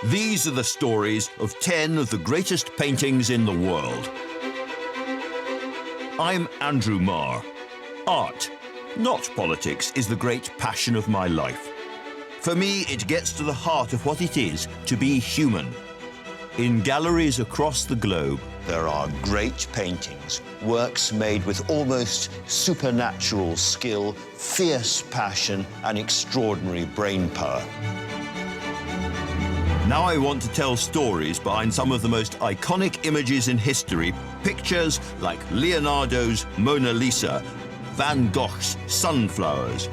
These are the stories of 10 of the greatest paintings in the world. I'm Andrew Marr. Art, not politics, is the great passion of my life. For me, it gets to the heart of what it is to be human. In galleries across the globe, there are great paintings, works made with almost supernatural skill, fierce passion, and extraordinary brain power. Now I want to tell stories behind some of the most iconic images in history, pictures like Leonardo's Mona Lisa, Van Gogh's Sunflowers,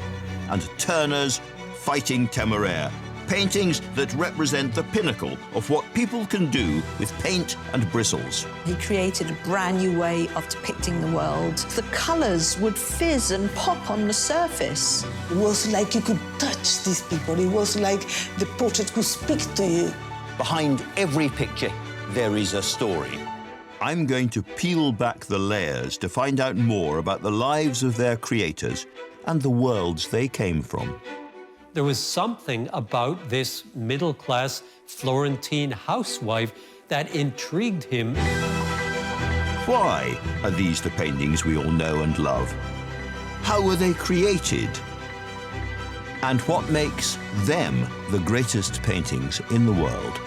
and Turner's Fighting Temeraire, paintings that represent the pinnacle of what people can do with paint and bristles. He created a brand new way of depicting the world. The colours would fizz and pop on the surface. It was like you could touch these people. It was like the portrait could speak to you. Behind every picture, there is a story. I'm going to peel back the layers to find out more about the lives of their creators and the worlds they came from. There was something about this middle-class Florentine housewife that intrigued him. Why are these the paintings we all know and love? How were they created? And what makes them the greatest paintings in the world?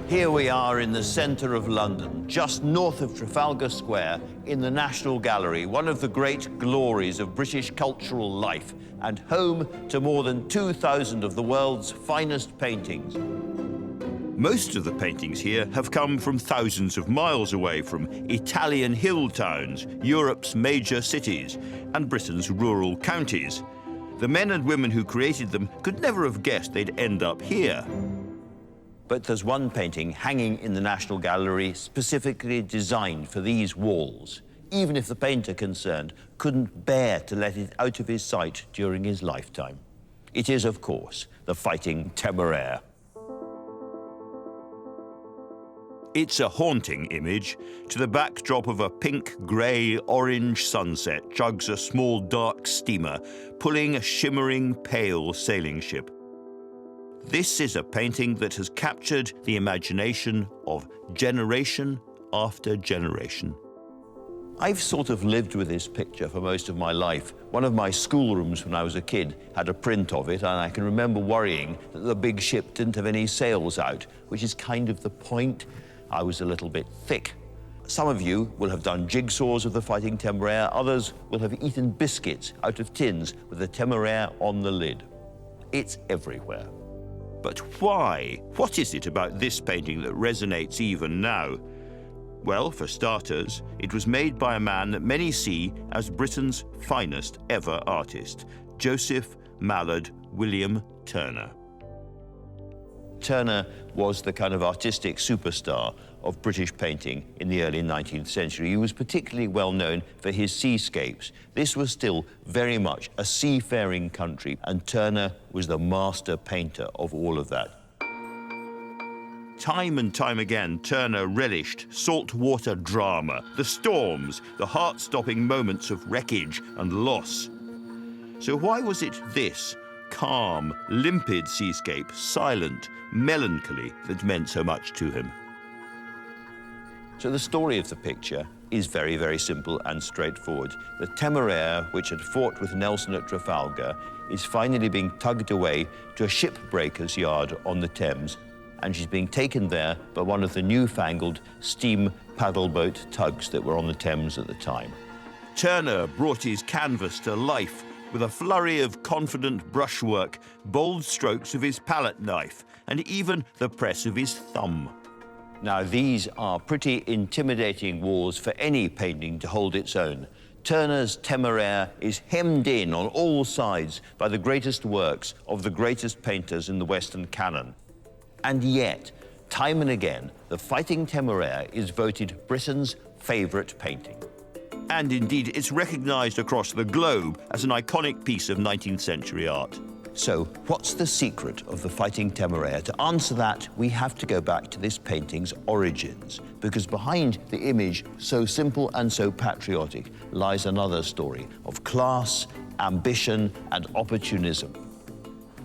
Here we are in the centre of London, just north of Trafalgar Square, in the National Gallery, one of the great glories of British cultural life, and home to more than 2,000 of the world's finest paintings. Most of the paintings here have come from thousands of miles away, from Italian hill towns, Europe's major cities, and Britain's rural counties. The men and women who created them could never have guessed they'd end up here. But there's one painting hanging in the National Gallery specifically designed for these walls, even if the painter concerned couldn't bear to let it out of his sight during his lifetime. It is, of course, the Fighting Temeraire. It's a haunting image. To the backdrop of a pink, grey, orange sunset chugs a small dark steamer, pulling a shimmering, pale sailing ship. This is a painting that has captured the imagination of generation after generation. I've sort of lived with this picture for most of my life. One of my schoolrooms when I was a kid had a print of it, and I can remember worrying that the big ship didn't have any sails out, which is kind of the point. I was a little bit thick. Some of you will have done jigsaws of the Fighting Temeraire, others will have eaten biscuits out of tins with the Temeraire on the lid. It's everywhere. But why? What is it about this painting that resonates even now? Well, for starters, it was made by a man that many see as Britain's finest ever artist, Joseph Mallard William Turner. Turner was the kind of artistic superstar of British painting in the early 19th century. He was particularly well known for his seascapes. This was still very much a seafaring country, and Turner was the master painter of all of that. Time and time again, Turner relished saltwater drama, the storms, the heart-stopping moments of wreckage and loss. So why was it this calm, limpid seascape, silent, melancholy, that meant so much to him? So the story of the picture is very, very simple and straightforward. The Temeraire, which had fought with Nelson at Trafalgar, is finally being tugged away to a shipbreaker's yard on the Thames, and she's being taken there by one of the newfangled steam paddleboat tugs that were on the Thames at the time. Turner brought his canvas to life with a flurry of confident brushwork, bold strokes of his palette knife, and even the press of his thumb. Now, these are pretty intimidating walls for any painting to hold its own. Turner's Temeraire is hemmed in on all sides by the greatest works of the greatest painters in the Western canon. And yet, time and again, the Fighting Temeraire is voted Britain's favourite painting. And indeed, it's recognised across the globe as an iconic piece of 19th century art. So, what's the secret of the Fighting Temeraire? To answer that, we have to go back to this painting's origins, because behind the image, so simple and so patriotic, lies another story of class, ambition, and opportunism.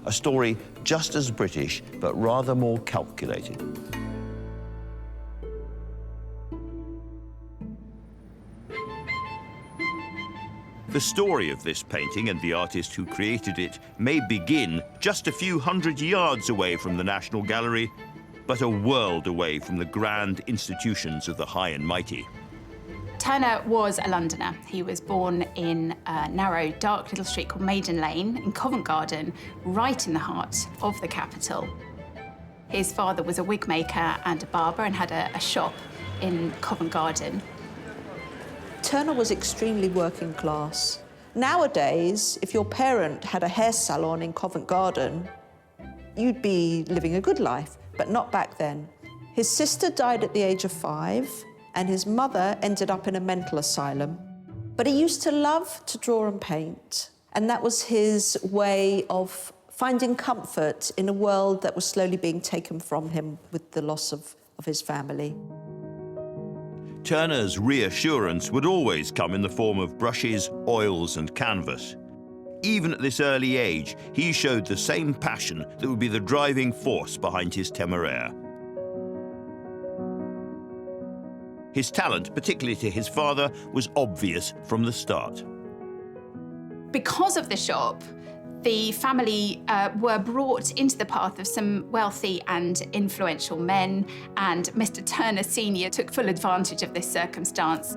A story just as British, but rather more calculated. The story of this painting and the artist who created it may begin just a few hundred yards away from the National Gallery, but a world away from the grand institutions of the high and mighty. Turner was a Londoner. He was born in a narrow, dark little street called Maiden Lane in Covent Garden, right in the heart of the capital. His father was a wig maker and a barber and had a shop in Covent Garden. Turner was extremely working class. Nowadays, if your parent had a hair salon in Covent Garden, you'd be living a good life, but not back then. His sister died at the age of 5, and his mother ended up in a mental asylum. But he used to love to draw and paint, and that was his way of finding comfort in a world that was slowly being taken from him with the loss of his family. Turner's reassurance would always come in the form of brushes, oils, and canvas. Even at this early age, he showed the same passion that would be the driving force behind his Temeraire. His talent, particularly to his father, was obvious from the start. Because of the shop, the family were brought into the path of some wealthy and influential men, and Mr. Turner Sr. took full advantage of this circumstance.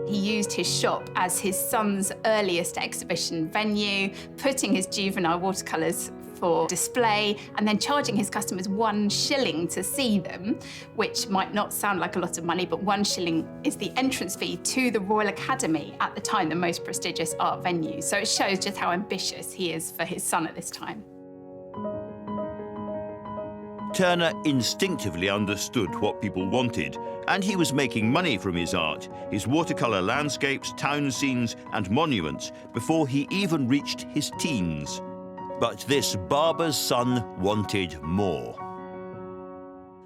He used his shop as his son's earliest exhibition venue, putting his juvenile watercolours for display and then charging his customers 1 shilling to see them, which might not sound like a lot of money, but 1 shilling is the entrance fee to the Royal Academy, at the time the most prestigious art venue. So it shows just how ambitious he is for his son at this time. Turner instinctively understood what people wanted, and he was making money from his art, his watercolour landscapes, town scenes, and monuments, before he even reached his teens. But this barber's son wanted more.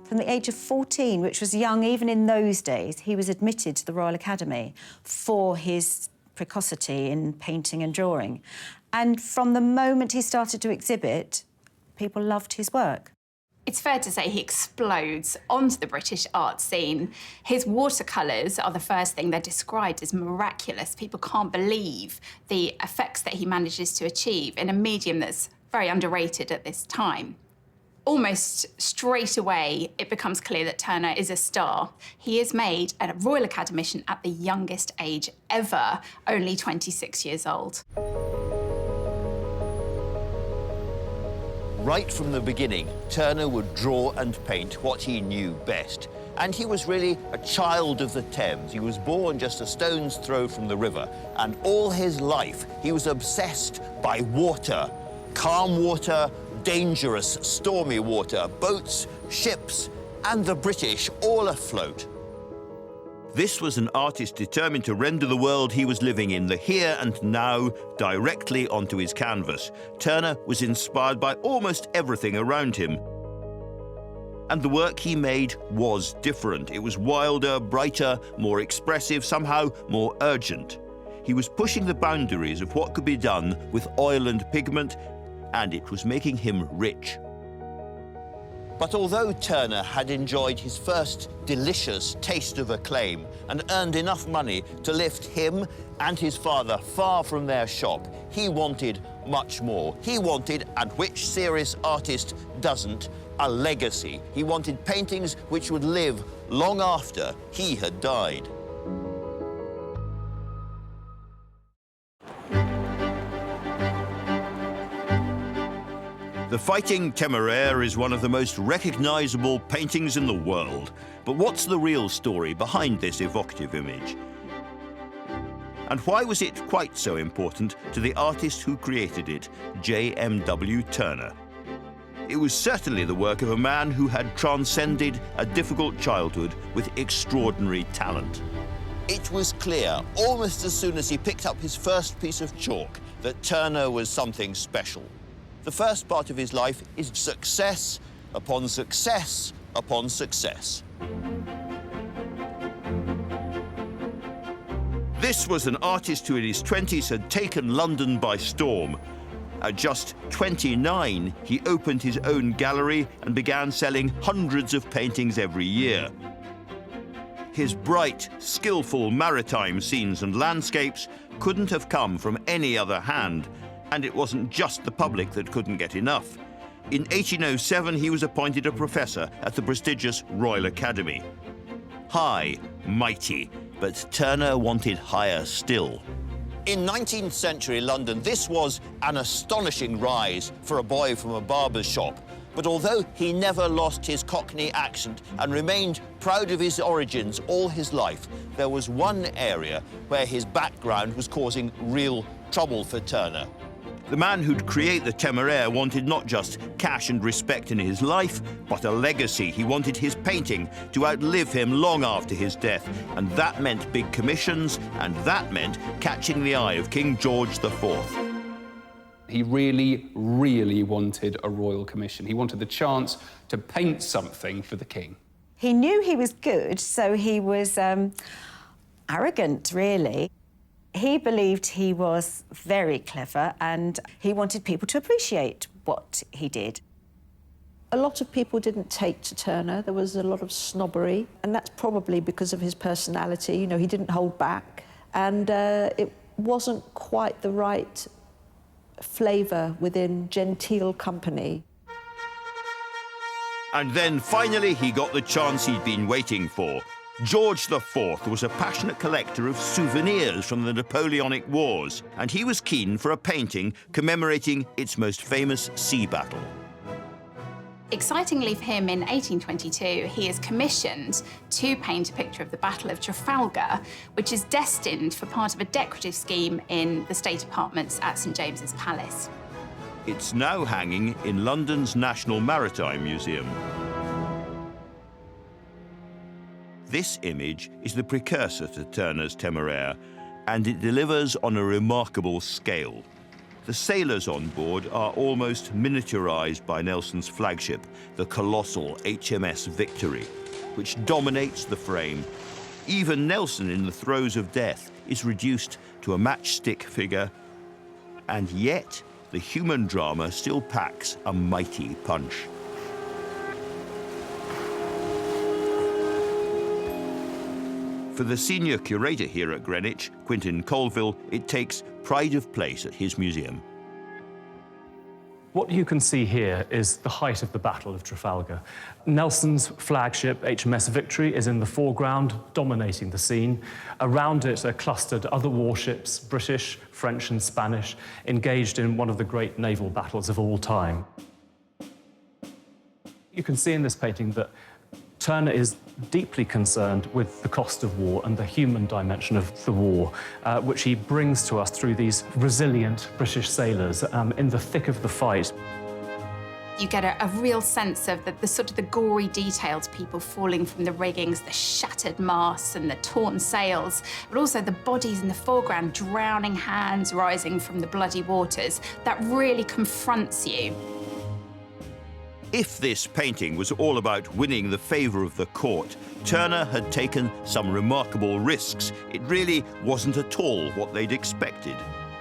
From the age of 14, which was young even in those days, he was admitted to the Royal Academy for his precocity in painting and drawing. And from the moment he started to exhibit, people loved his work. It's fair to say he explodes onto the British art scene. His watercolours are the first thing. They're described as miraculous. People can't believe the effects that he manages to achieve in a medium that's very underrated at this time. Almost straight away, it becomes clear that Turner is a star. He is made a Royal Academician at the youngest age ever, only 26 years old. Right from the beginning, Turner would draw and paint what he knew best. And he was really a child of the Thames. He was born just a stone's throw from the river, and all his life he was obsessed by water. Calm water, dangerous, stormy water, boats, ships, and the British all afloat. This was an artist determined to render the world he was living in, the here and now, directly onto his canvas. Turner was inspired by almost everything around him. And the work he made was different. It was wilder, brighter, more expressive, somehow more urgent. He was pushing the boundaries of what could be done with oil and pigment, and it was making him rich. But although Turner had enjoyed his first delicious taste of acclaim and earned enough money to lift him and his father far from their shop, he wanted much more. He wanted, and which serious artist doesn't, a legacy. He wanted paintings which would live long after he had died. The Fighting Temeraire is one of the most recognizable paintings in the world. But what's the real story behind this evocative image? And why was it quite so important to the artist who created it, J.M.W. Turner? It was certainly the work of a man who had transcended a difficult childhood with extraordinary talent. It was clear, almost as soon as he picked up his first piece of chalk, that Turner was something special. The first part of his life is success upon success upon success. This was an artist who in his 20s had taken London by storm. At just 29, he opened his own gallery and began selling hundreds of paintings every year. His bright, skillful maritime scenes and landscapes couldn't have come from any other hand, and it wasn't just the public that couldn't get enough. In 1807, he was appointed a professor at the prestigious Royal Academy. High, mighty, but Turner wanted higher still. In 19th century London, this was an astonishing rise for a boy from a barber's shop. But although he never lost his Cockney accent and remained proud of his origins all his life, there was one area where his background was causing real trouble for Turner. The man who'd create the Temeraire wanted not just cash and respect in his life, but a legacy. He wanted his painting to outlive him long after his death, and that meant big commissions, and that meant catching the eye of King George IV. He really, really wanted a royal commission. He wanted the chance to paint something for the king. He knew he was good, so he was arrogant, really. He believed he was very clever and he wanted people to appreciate what he did. A lot of people didn't take to Turner. There was a lot of snobbery, and that's probably because of his personality. You know, he didn't hold back, and it wasn't quite the right flavour within genteel company. And then finally he got the chance he'd been waiting for. George IV was a passionate collector of souvenirs from the Napoleonic Wars, and he was keen for a painting commemorating its most famous sea battle. Excitingly for him, in 1822, he is commissioned to paint a picture of the Battle of Trafalgar, which is destined for part of a decorative scheme in the state apartments at St James's Palace. It's now hanging in London's National Maritime Museum. This image is the precursor to Turner's Temeraire, and it delivers on a remarkable scale. The sailors on board are almost miniaturized by Nelson's flagship, the colossal HMS Victory, which dominates the frame. Even Nelson, in the throes of death, is reduced to a matchstick figure, and yet the human drama still packs a mighty punch. For the senior curator here at Greenwich, Quintin Colville, it takes pride of place at his museum. What you can see here is the height of the Battle of Trafalgar. Nelson's flagship, HMS Victory, is in the foreground, dominating the scene. Around it are clustered other warships, British, French and Spanish, engaged in one of the great naval battles of all time. You can see in this painting that Turner is deeply concerned with the cost of war and the human dimension of the war, which he brings to us through these resilient British sailors in the thick of the fight. You get a real sense of the sort of the gory details, people falling from the riggings, the shattered masts and the torn sails, but also the bodies in the foreground, drowning hands rising from the bloody waters. That really confronts you. If this painting was all about winning the favour of the court, Turner had taken some remarkable risks. It really wasn't at all what they'd expected.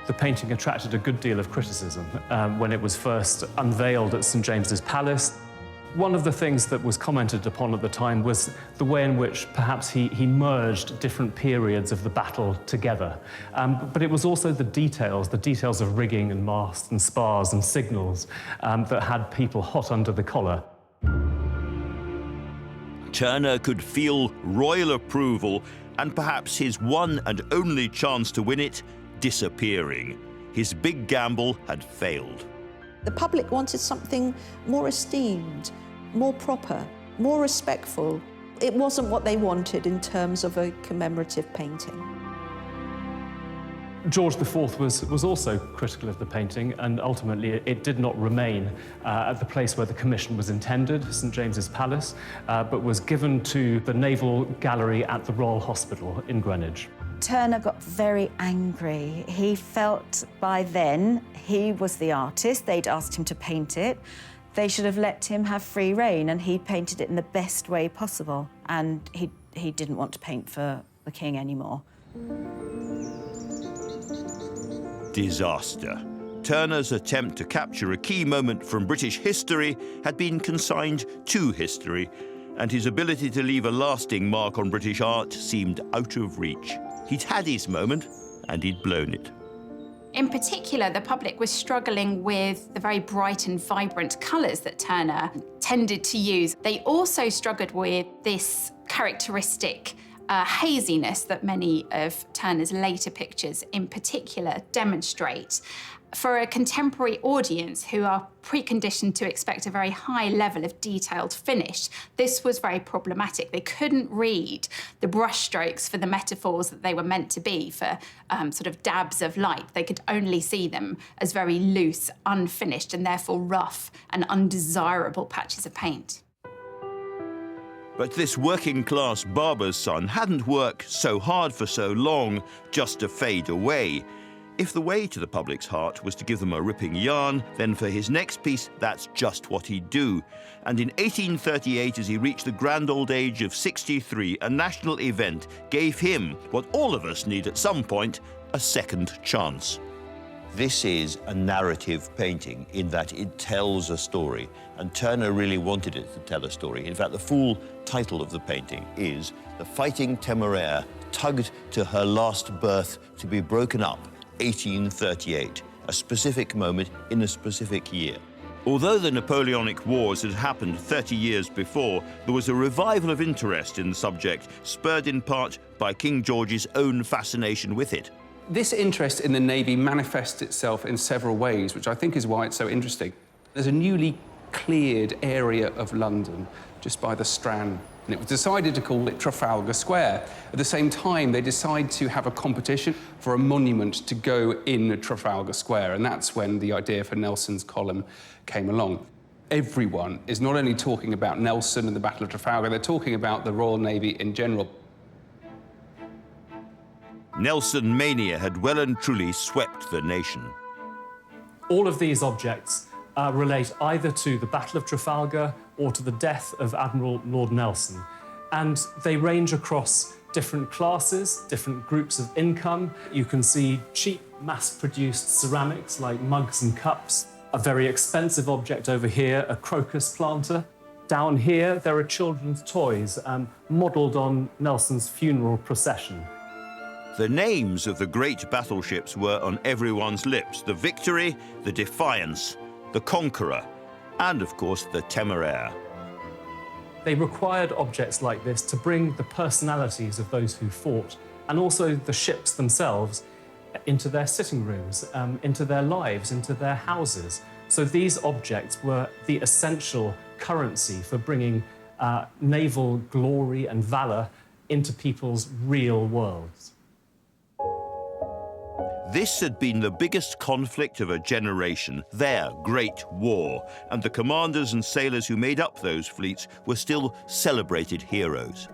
The painting attracted a good deal of criticism when it was first unveiled at St James's Palace. One of the things that was commented upon at the time was the way in which perhaps he merged different periods of the battle together. But it was also the details of rigging and masts and spars and signals that had people hot under the collar. Turner could feel royal approval and perhaps his one and only chance to win it disappearing. His big gamble had failed. The public wanted something more esteemed, more proper, more respectful. It wasn't what they wanted in terms of a commemorative painting. George IV was also critical of the painting, and ultimately it did not remain at the place where the commission was intended, St James's Palace, but was given to the Naval Gallery at the Royal Hospital in Greenwich. Turner got very angry. He felt by then he was the artist. They'd asked him to paint it. They should have let him have free rein, and he painted it in the best way possible. And he didn't want to paint for the king anymore. Disaster. Turner's attempt to capture a key moment from British history had been consigned to history, and his ability to leave a lasting mark on British art seemed out of reach. He'd had his moment, and he'd blown it. In particular, the public was struggling with the very bright and vibrant colours that Turner tended to use. They also struggled with this characteristic haziness that many of Turner's later pictures in particular demonstrate. For a contemporary audience who are preconditioned to expect a very high level of detailed finish, this was very problematic. They couldn't read the brushstrokes for the metaphors that they were meant to be, for sort of dabs of light. They could only see them as very loose, unfinished, and therefore rough and undesirable patches of paint. But this working-class barber's son hadn't worked so hard for so long just to fade away. If the way to the public's heart was to give them a ripping yarn, then for his next piece, that's just what he'd do. And in 1838, as he reached the grand old age of 63, a national event gave him what all of us need at some point, a second chance. This is a narrative painting in that it tells a story, and Turner really wanted it to tell a story. In fact, the full title of the painting is The Fighting Temeraire, Tugged to Her Last Berth to be Broken Up, 1838, a specific moment in a specific year. Although the Napoleonic Wars had happened 30 years before, there was a revival of interest in the subject, spurred in part by King George's own fascination with it. This interest in the Navy manifests itself in several ways, which I think is why it's so interesting. There's a newly cleared area of London just by the Strand, and it was decided to call it Trafalgar Square. At the same time, they decide to have a competition for a monument to go in Trafalgar Square, and that's when the idea for Nelson's column came along. Everyone is not only talking about Nelson and the Battle of Trafalgar, they're talking about the Royal Navy in general. Nelson mania had well and truly swept the nation. All of these objects relate either to the Battle of Trafalgar or to the death of Admiral Lord Nelson. And they range across different classes, different groups of income. You can see cheap, mass-produced ceramics like mugs and cups. A very expensive object over here, a crocus planter. Down here, there are children's toys modelled on Nelson's funeral procession. The names of the great battleships were on everyone's lips: the Victory, the Defiance, the Conqueror, and of course the Temeraire. They required objects like this to bring the personalities of those who fought, and also the ships themselves, into their sitting rooms, into their lives, into their houses. So these objects were the essential currency for bringing naval glory and valour into people's real worlds. This had been the biggest conflict of a generation, their Great War, and the commanders and sailors who made up those fleets were still celebrated heroes.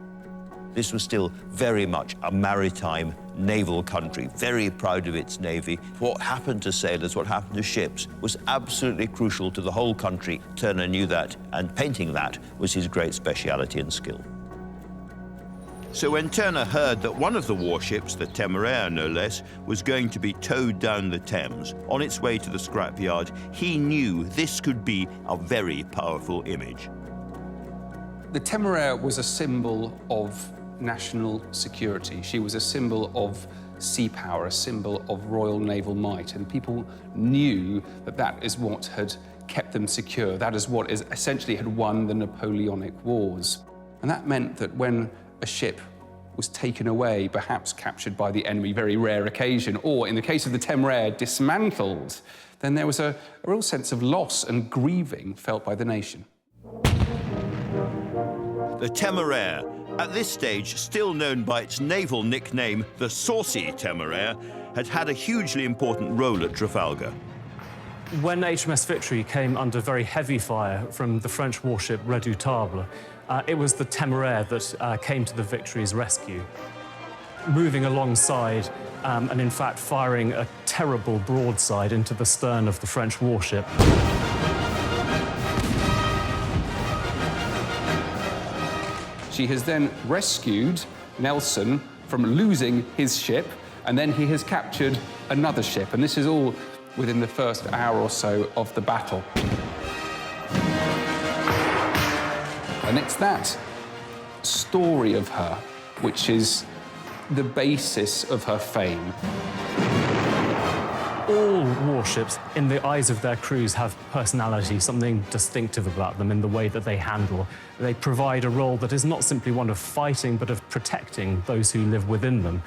This was still very much a maritime naval country, very proud of its navy. What happened to sailors, what happened to ships, was absolutely crucial to the whole country. Turner knew that, and painting that was his great speciality and skill. So when Turner heard that one of the warships, the Temeraire no less, was going to be towed down the Thames on its way to the scrapyard, he knew this could be a very powerful image. The Temeraire was a symbol of national security. She was a symbol of sea power, a symbol of royal naval might, and people knew that that is what had kept them secure. That is what essentially had won the Napoleonic Wars. And that meant that when a ship was taken away, perhaps captured by the enemy, very rare occasion, or in the case of the Temeraire, dismantled, then there was a real sense of loss and grieving felt by the nation. The Temeraire, at this stage still known by its naval nickname, the Saucy Temeraire, had had a hugely important role at Trafalgar. When HMS Victory came under very heavy fire from the French warship Redoutable, it was the Temeraire that came to the Victory's rescue. moving alongside and in fact firing a terrible broadside into the stern of the French warship. She has then rescued Nelson from losing his ship, and then he has captured another ship, and this is all within the first hour or so of the battle. And it's that story of her which is the basis of her fame. All warships, in the eyes of their crews, have personality, something distinctive about them in the way that they handle. They provide a role that is not simply one of fighting, but of protecting those who live within them.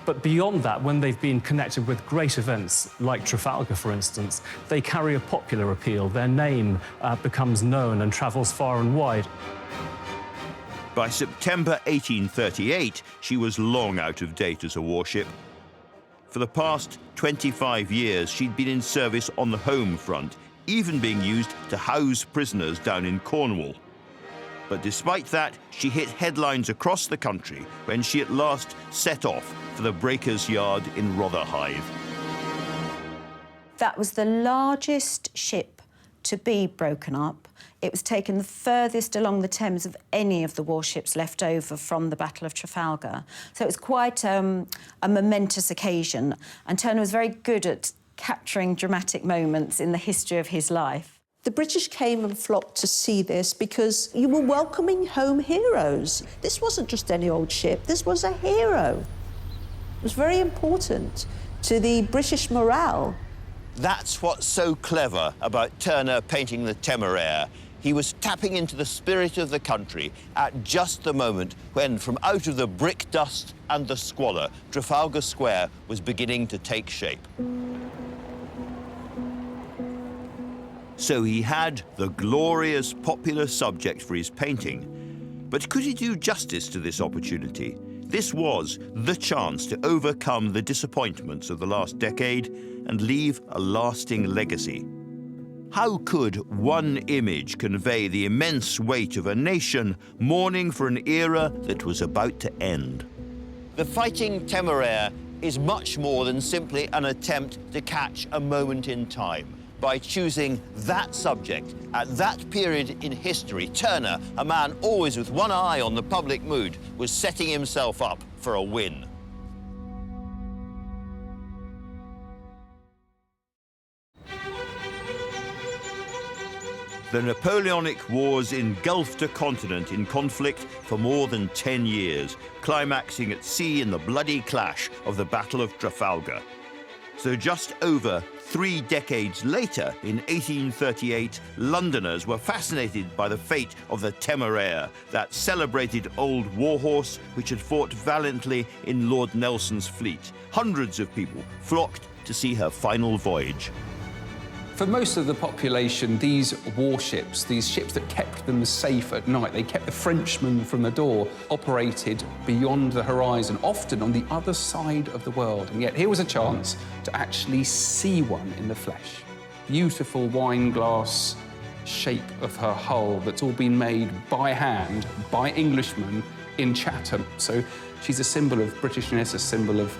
But beyond that, when they've been connected with great events, like Trafalgar, for instance, they carry a popular appeal. Their name becomes known and travels far and wide. By September 1838, she was long out of date as a warship. For the past 25 years, she'd been in service on the home front, even being used to house prisoners down in Cornwall. But despite that, she hit headlines across the country when she at last set off for the Breakers' Yard in Rotherhithe. That was the largest ship to be broken up. It was taken the furthest along the Thames of any of the warships left over from the Battle of Trafalgar. So it was quite a momentous occasion, and Turner was very good at capturing dramatic moments in the history of his life. The British came and flocked to see this because you were welcoming home heroes. This wasn't just any old ship, this was a hero. It was very important to the British morale. That's what's so clever about Turner painting the Temeraire. He was tapping into the spirit of the country at just the moment when, from out of the brick dust and the squalor, Trafalgar Square was beginning to take shape. So he had the glorious popular subject for his painting. But could he do justice to this opportunity? This was the chance to overcome the disappointments of the last decade and leave a lasting legacy. How could one image convey the immense weight of a nation mourning for an era that was about to end? The Fighting Temeraire is much more than simply an attempt to catch a moment in time. By choosing that subject at that period in history, Turner, a man always with one eye on the public mood, was setting himself up for a win. The Napoleonic Wars engulfed a continent in conflict for more than 10 years, climaxing at sea in the bloody clash of the Battle of Trafalgar. So just over 3 decades later, in 1838, Londoners were fascinated by the fate of the Temeraire, that celebrated old warhorse which had fought valiantly in Lord Nelson's fleet. Hundreds of people flocked to see her final voyage. For most of the population, these warships, these ships that kept them safe at night, they kept the Frenchmen from the door, operated beyond the horizon, often on the other side of the world. And yet here was a chance to actually see one in the flesh. Beautiful wine glass shape of her hull that's all been made by hand by Englishmen in Chatham. So she's a symbol of Britishness, a symbol of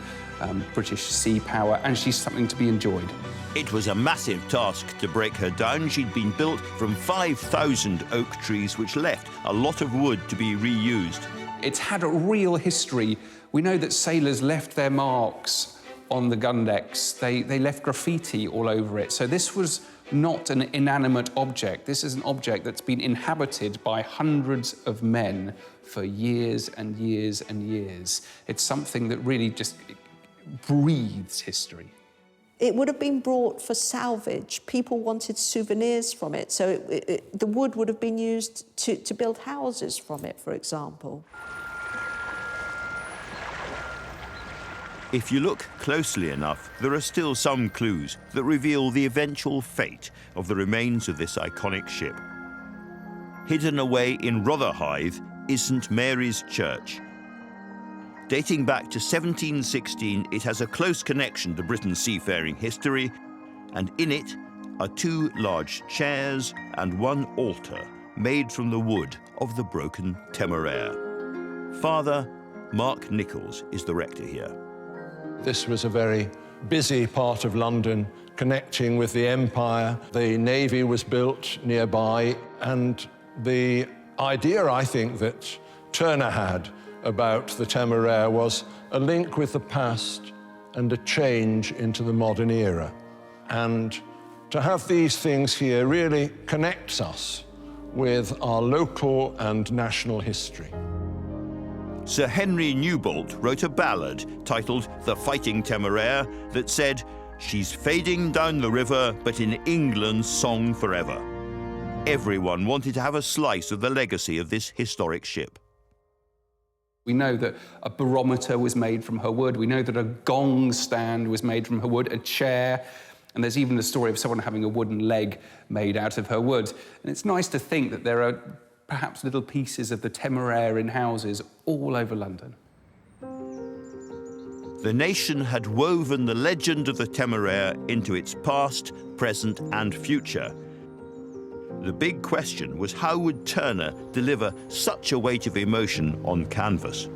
British sea power, and she's something to be enjoyed. It was a massive task to break her down. She'd been built from 5,000 oak trees, which left a lot of wood to be reused. It's had a real history. We know that sailors left their marks on the gun decks. They left graffiti all over it. So this was not an inanimate object. This is an object that's been inhabited by hundreds of men for years and years and years. It's something that really just breathes history. It would have been brought for salvage. People wanted souvenirs from it, so the wood would have been used to build houses from it, for example. If you look closely enough, there are still some clues that reveal the eventual fate of the remains of this iconic ship. Hidden away in Rotherhithe is St. Mary's Church. Dating back to 1716, it has a close connection to Britain's seafaring history, and in it are 2 large chairs and 1 altar made from the wood of the broken Temeraire. Father Mark Nichols is the rector here. This was a very busy part of London, connecting with the Empire. The Navy was built nearby, and the idea, I think, that Turner had about the Temeraire was a link with the past and a change into the modern era. And to have these things here really connects us with our local and national history. Sir Henry Newbolt wrote a ballad titled The Fighting Temeraire that said, "She's fading down the river, but in England's song forever." Everyone wanted to have a slice of the legacy of this historic ship. We know that a barometer was made from her wood. We know that a gong stand was made from her wood, a chair, and there's even the story of someone having a wooden leg made out of her wood. And it's nice to think that there are perhaps little pieces of the Temeraire in houses all over London. The nation had woven the legend of the Temeraire into its past, present, and future. The big question was, how would Turner deliver such a weight of emotion on canvas?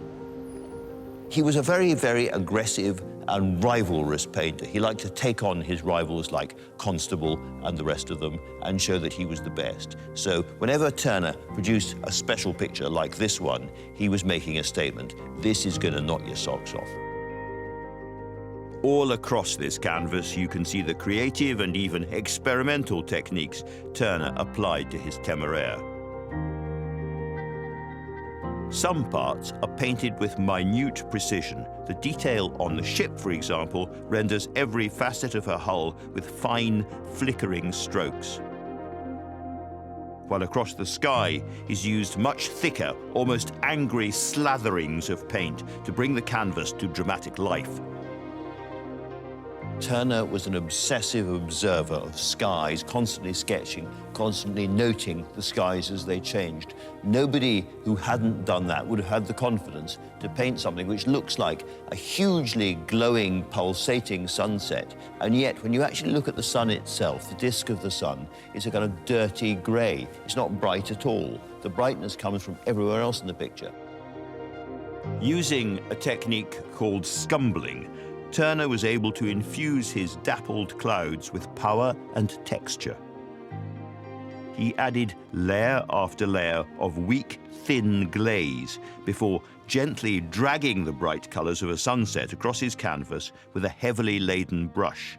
He was a very, very aggressive and rivalrous painter. He liked to take on his rivals like Constable and the rest of them and show that he was the best. So whenever Turner produced a special picture like this one, he was making a statement. This is going to knock your socks off. All across this canvas, you can see the creative and even experimental techniques Turner applied to his Temeraire. Some parts are painted with minute precision. The detail on the ship, for example, renders every facet of her hull with fine, flickering strokes. While across the sky, he's used much thicker, almost angry slatherings of paint to bring the canvas to dramatic life. Turner was an obsessive observer of skies, constantly sketching, constantly noting the skies as they changed. Nobody who hadn't done that would have had the confidence to paint something which looks like a hugely glowing, pulsating sunset, and yet when you actually look at the sun itself, the disk of the sun, it's a kind of dirty grey. It's not bright at all. The brightness comes from everywhere else in the picture. Using a technique called scumbling, Turner was able to infuse his dappled clouds with power and texture. He added layer after layer of weak, thin glaze before gently dragging the bright colours of a sunset across his canvas with a heavily laden brush,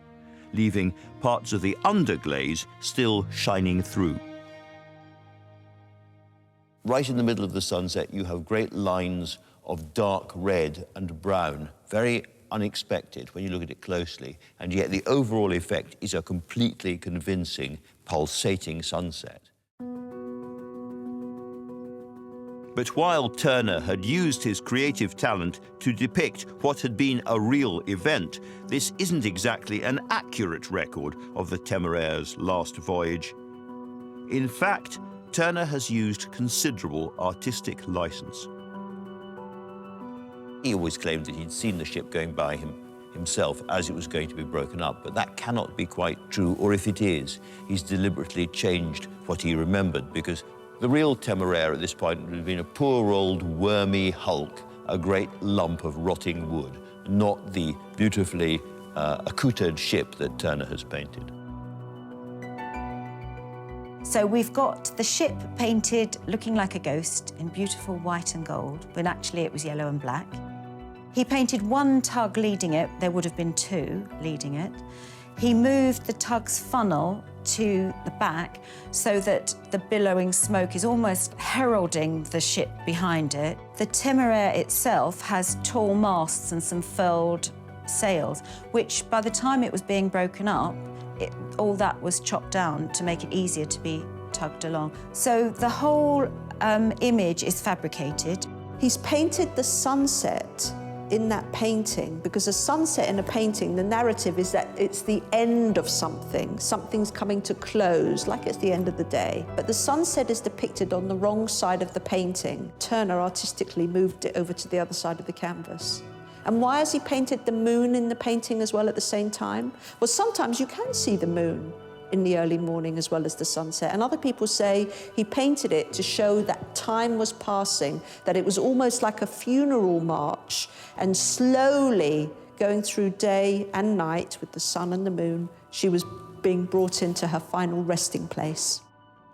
leaving parts of the underglaze still shining through. Right in the middle of the sunset, you have great lines of dark red and brown, very unexpected when you look at it closely, and yet the overall effect is a completely convincing, pulsating sunset. But while Turner had used his creative talent to depict what had been a real event, this isn't exactly an accurate record of the Temeraire's last voyage. In fact, Turner has used considerable artistic license. He always claimed that he'd seen the ship going by himself as it was going to be broken up, but that cannot be quite true, or if it is, he's deliberately changed what he remembered, because the real Temeraire at this point would have been a poor old wormy hulk, a great lump of rotting wood, not the beautifully accoutred ship that Turner has painted. So we've got the ship painted looking like a ghost in beautiful white and gold, when actually it was yellow and black. He painted one tug leading it. There would have been two leading it. He moved the tug's funnel to the back so that the billowing smoke is almost heralding the ship behind it. The Temeraire itself has tall masts and some furled sails, which by the time it was being broken up, all that was chopped down to make it easier to be tugged along. So the whole image is fabricated. He's painted the sunset in that painting, because a sunset in a painting, the narrative is that it's the end of something. Something's coming to close, like it's the end of the day. But the sunset is depicted on the wrong side of the painting. Turner artistically moved it over to the other side of the canvas. And why has he painted the moon in the painting as well at the same time? Well, sometimes you can see the moon in the early morning as well as the sunset. And other people say he painted it to show that time was passing, that it was almost like a funeral march, and slowly going through day and night with the sun and the moon, she was being brought into her final resting place.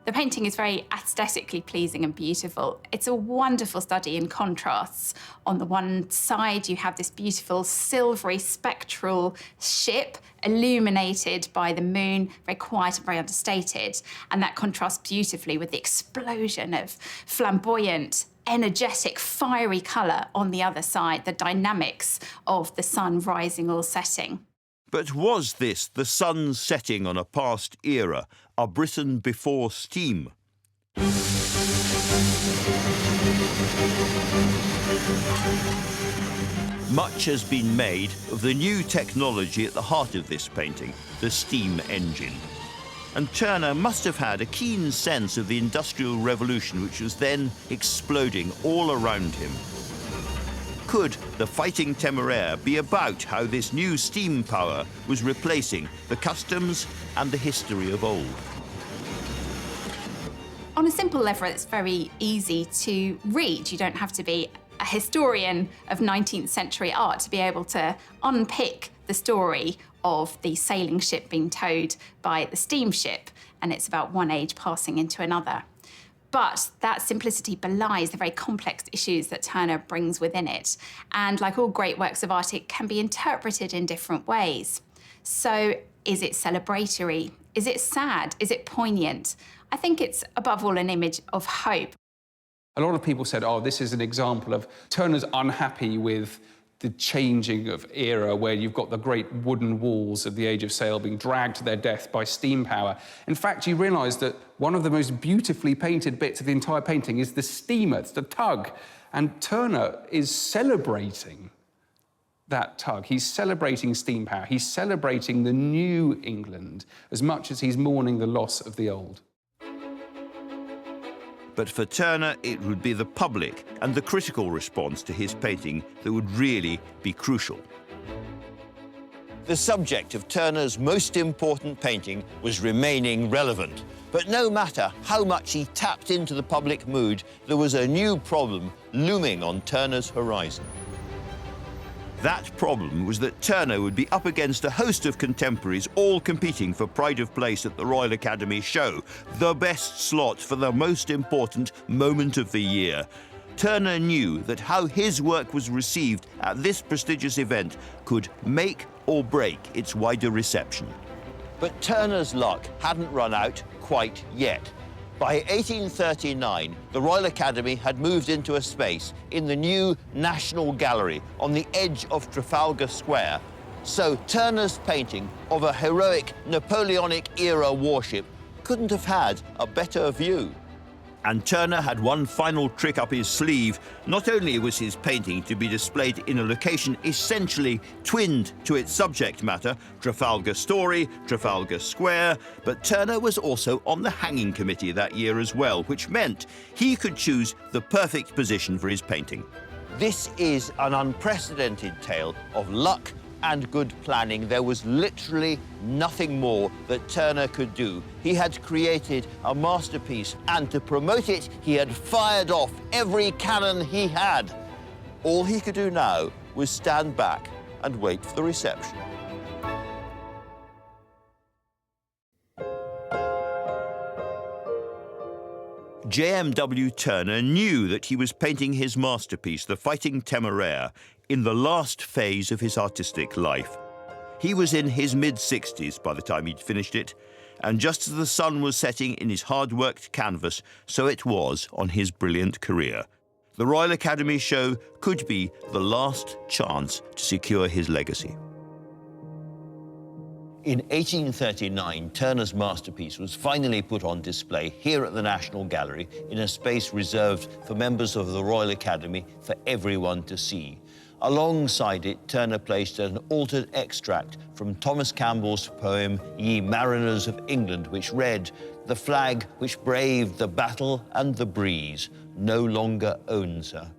The painting is very aesthetically pleasing and beautiful. It's a wonderful study in contrasts. On the one side, you have this beautiful silvery spectral ship illuminated by the moon, very quiet and very understated. And that contrasts beautifully with the explosion of flamboyant, energetic, fiery colour on the other side, the dynamics of the sun rising or setting. But was this the sun's setting on a past era, a Britain before steam? Much has been made of the new technology at the heart of this painting, the steam engine. And Turner must have had a keen sense of the Industrial Revolution which was then exploding all around him. Could the Fighting Temeraire be about how this new steam power was replacing the customs and the history of old? On a simple level, it's very easy to read. You don't have to be a historian of 19th century art to be able to unpick the story of the sailing ship being towed by the steamship, and it's about one age passing into another. But that simplicity belies the very complex issues that Turner brings within it. And like all great works of art, it can be interpreted in different ways. So is it celebratory? Is it sad? Is it poignant? I think it's above all an image of hope. A lot of people said, oh, this is an example of Turner's unhappy with the changing of era where you've got the great wooden walls of the Age of Sail being dragged to their death by steam power. In fact, you realise that one of the most beautifully painted bits of the entire painting is the steamer, it's the tug. And Turner is celebrating that tug. He's celebrating steam power. He's celebrating the new England as much as he's mourning the loss of the old. But for Turner, it would be the public and the critical response to his painting that would really be crucial. The subject of Turner's most important painting was remaining relevant. But no matter how much he tapped into the public mood, there was a new problem looming on Turner's horizon. That problem was that Turner would be up against a host of contemporaries all competing for pride of place at the Royal Academy show, the best slot for the most important moment of the year. Turner knew that how his work was received at this prestigious event could make or break its wider reception. But Turner's luck hadn't run out quite yet. By 1839, the Royal Academy had moved into a space in the new National Gallery on the edge of Trafalgar Square. So Turner's painting of a heroic Napoleonic-era warship couldn't have had a better view. And Turner had one final trick up his sleeve. Not only was his painting to be displayed in a location essentially twinned to its subject matter, Trafalgar Story, Trafalgar Square, but Turner was also on the hanging committee that year as well, which meant he could choose the perfect position for his painting. This is an unprecedented tale of luck and good planning. There was literally nothing more that Turner could do. He had created a masterpiece, and to promote it, he had fired off every cannon he had. All he could do now was stand back and wait for the reception. J.M.W. Turner knew that he was painting his masterpiece, the Fighting Temeraire, in the last phase of his artistic life. He was in his mid-60s by the time he'd finished it, and just as the sun was setting in his hard-worked canvas, so it was on his brilliant career. The Royal Academy show could be the last chance to secure his legacy. In 1839, Turner's masterpiece was finally put on display here at the National Gallery in a space reserved for members of the Royal Academy for everyone to see. Alongside it, Turner placed an altered extract from Thomas Campbell's poem, Ye Mariners of England, which read, "The flag which braved the battle and the breeze no longer owns her."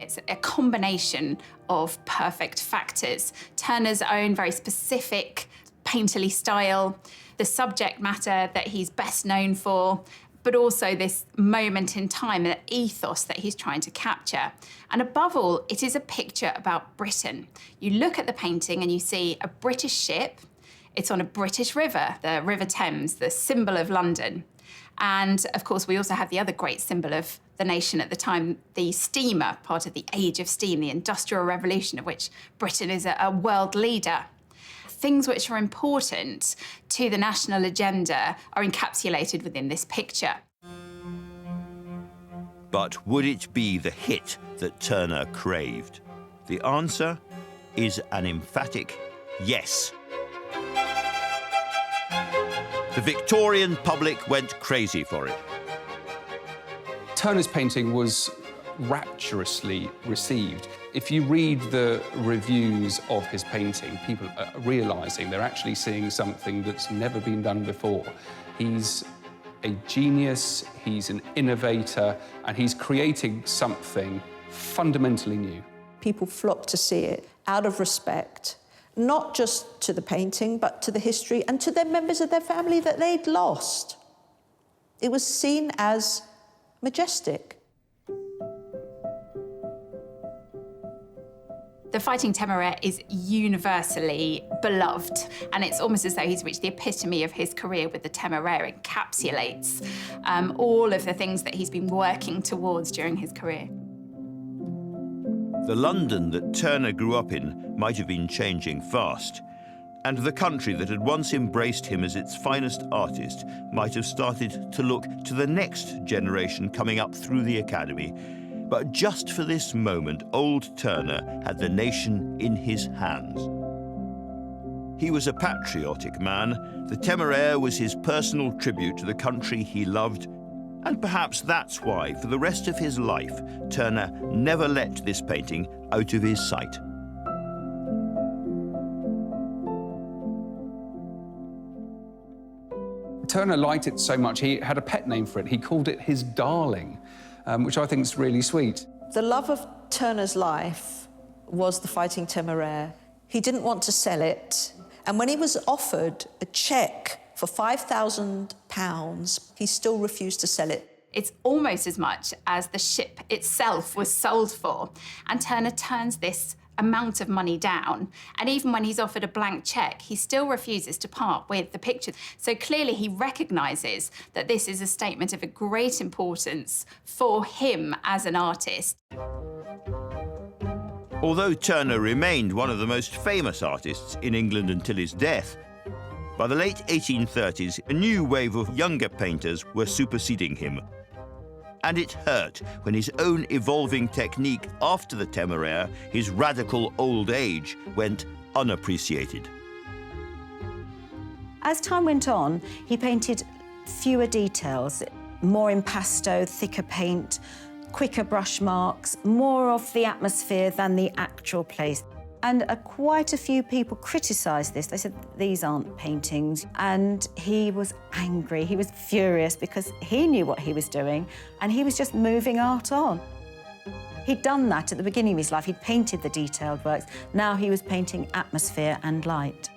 It's a combination of perfect factors. Turner's own very specific painterly style, the subject matter that he's best known for, but also this moment in time, the ethos that he's trying to capture. And above all, it is a picture about Britain. You look at the painting and you see a British ship. It's on a British river, the River Thames, the symbol of London. And of course, we also have the other great symbol of the nation at the time, the steamer, part of the age of steam, the Industrial Revolution, of which Britain is a world leader. Things which are important to the national agenda are encapsulated within this picture. But would it be the hit that Turner craved? The answer is an emphatic yes. The Victorian public went crazy for it. Turner's painting was rapturously received. If you read the reviews of his painting, people are realising they're actually seeing something that's never been done before. He's a genius, he's an innovator, and he's creating something fundamentally new. People flocked to see it out of respect, not just to the painting, but to the history and to the members of their family that they'd lost. It was seen as majestic. The Fighting Temeraire is universally beloved, and it's almost as though he's reached the epitome of his career with the Temeraire. It encapsulates all of the things that he's been working towards during his career. The London that Turner grew up in might have been changing fast, and the country that had once embraced him as its finest artist might have started to look to the next generation coming up through the Academy. But just for this moment, old Turner had the nation in his hands. He was a patriotic man. The Temeraire was his personal tribute to the country he loved, and perhaps that's why, for the rest of his life, Turner never let this painting out of his sight. Turner liked it so much, he had a pet name for it. He called it his darling, which I think is really sweet. The love of Turner's life was the Fighting Temeraire. He didn't want to sell it, and when he was offered a cheque for £5,000, he still refused to sell it. It's almost as much as the ship itself was sold for, and Turner turns this amount of money down, and even when he's offered a blank cheque, he still refuses to part with the picture. So clearly he recognises that this is a statement of a great importance for him as an artist. Although Turner remained one of the most famous artists in England until his death, by the late 1830s, a new wave of younger painters were superseding him. And it hurt when his own evolving technique after the Temeraire, his radical old age, went unappreciated. As time went on, he painted fewer details, more impasto, thicker paint, quicker brush marks, more of the atmosphere than the actual place. And quite a few people criticised this. They said, these aren't paintings. And he was angry, he was furious because he knew what he was doing and he was just moving art on. He'd done that at the beginning of his life. He'd painted the detailed works. Now he was painting atmosphere and light.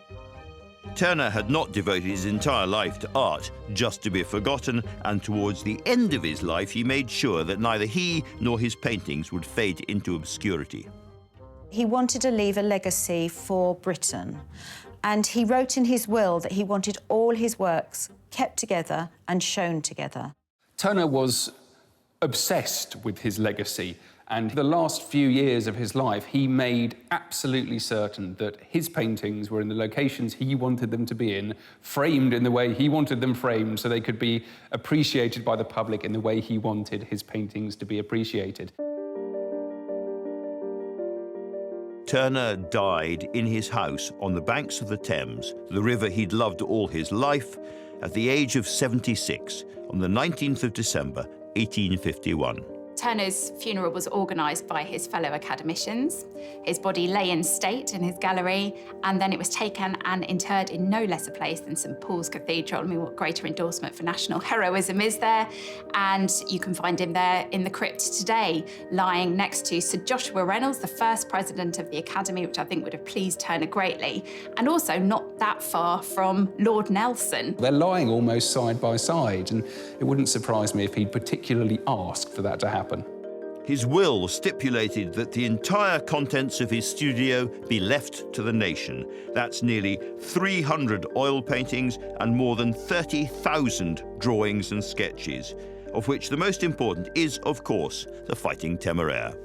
Turner had not devoted his entire life to art just to be forgotten, and towards the end of his life, he made sure that neither he nor his paintings would fade into obscurity. He wanted to leave a legacy for Britain, and he wrote in his will that he wanted all his works kept together and shown together. Turner was obsessed with his legacy, and the last few years of his life, he made absolutely certain that his paintings were in the locations he wanted them to be in, framed in the way he wanted them framed, so they could be appreciated by the public in the way he wanted his paintings to be appreciated. Turner died in his house on the banks of the Thames, the river he'd loved all his life, at the age of 76, on the 19th of December, 1851. Turner's funeral was organised by his fellow academicians. His body lay in state in his gallery, and then it was taken and interred in no less a place than St Paul's Cathedral. I mean, what greater endorsement for national heroism is there? And you can find him there in the crypt today, lying next to Sir Joshua Reynolds, the first president of the Academy, which I think would have pleased Turner greatly, and also not that far from Lord Nelson. They're lying almost side by side, and it wouldn't surprise me if he'd particularly asked for that to happen. His will stipulated that the entire contents of his studio be left to the nation. That's nearly 300 oil paintings and more than 30,000 drawings and sketches, of which the most important is, of course, the Fighting Temeraire.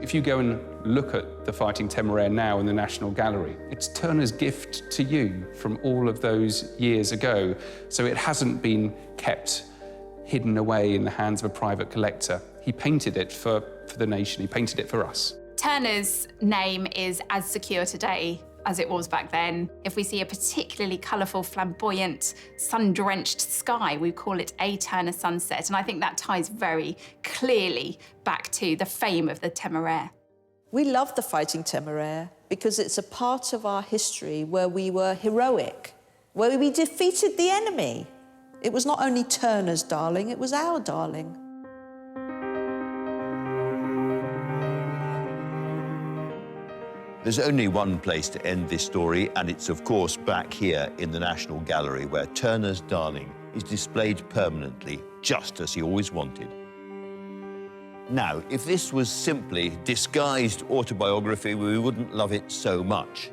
If you go and look at the Fighting Temeraire now in the National Gallery, it's Turner's gift to you from all of those years ago. So it hasn't been kept hidden away in the hands of a private collector. He painted it for the nation, he painted it for us. Turner's name is as secure today as it was back then. If we see a particularly colourful, flamboyant, sun-drenched sky, we call it a Turner sunset, and I think that ties very clearly back to the fame of the Temeraire. We love the Fighting Temeraire because it's a part of our history where we were heroic, where we defeated the enemy. It was not only Turner's darling, it was our darling. There's only one place to end this story, and it's, of course, back here in the National Gallery, where Turner's darling is displayed permanently, just as he always wanted. Now, if this was simply disguised autobiography, we wouldn't love it so much.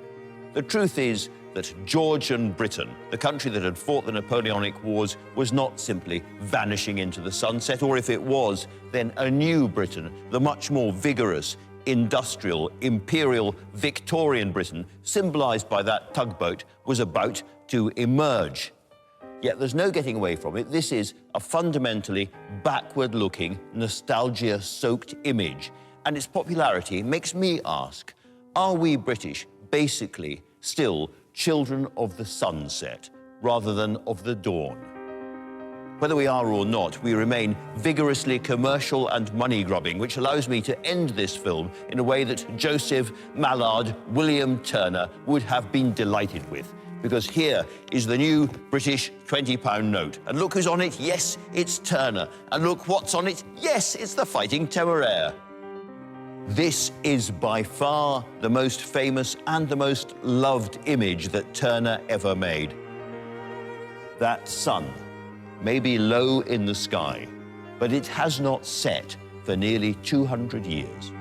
The truth is that Georgian Britain, the country that had fought the Napoleonic Wars, was not simply vanishing into the sunset, or if it was, then a new Britain, the much more vigorous, industrial, imperial, Victorian Britain, symbolised by that tugboat, was about to emerge. Yet there's no getting away from it. This is a fundamentally backward-looking, nostalgia-soaked image, and its popularity makes me ask, are we British basically still children of the sunset rather than of the dawn? Whether we are or not, we remain vigorously commercial and money-grubbing, which allows me to end this film in a way that Joseph Mallard William Turner would have been delighted with. Because here is the new British £20 note. And look who's on it. Yes, it's Turner. And look what's on it. Yes, it's the Fighting Temeraire. This is by far the most famous and the most loved image that Turner ever made. That sun may be low in the sky, but it has not set for nearly 200 years.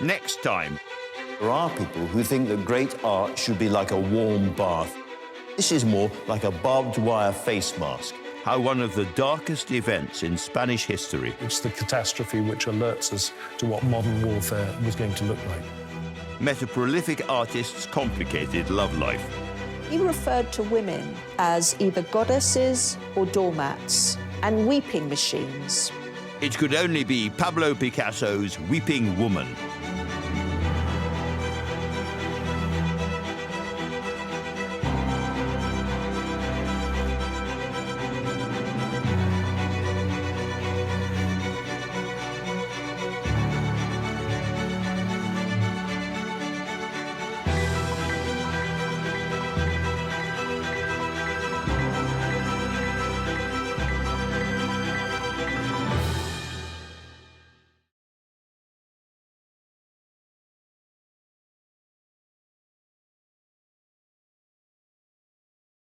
Next time, there are people who think that great art should be like a warm bath. This is more like a barbed wire face mask. How one of the darkest events in Spanish history. It's the catastrophe which alerts us to what modern warfare was going to look like. Met a prolific artist's complicated love life. He referred to women as either goddesses or doormats and weeping machines. It could only be Pablo Picasso's Weeping Woman.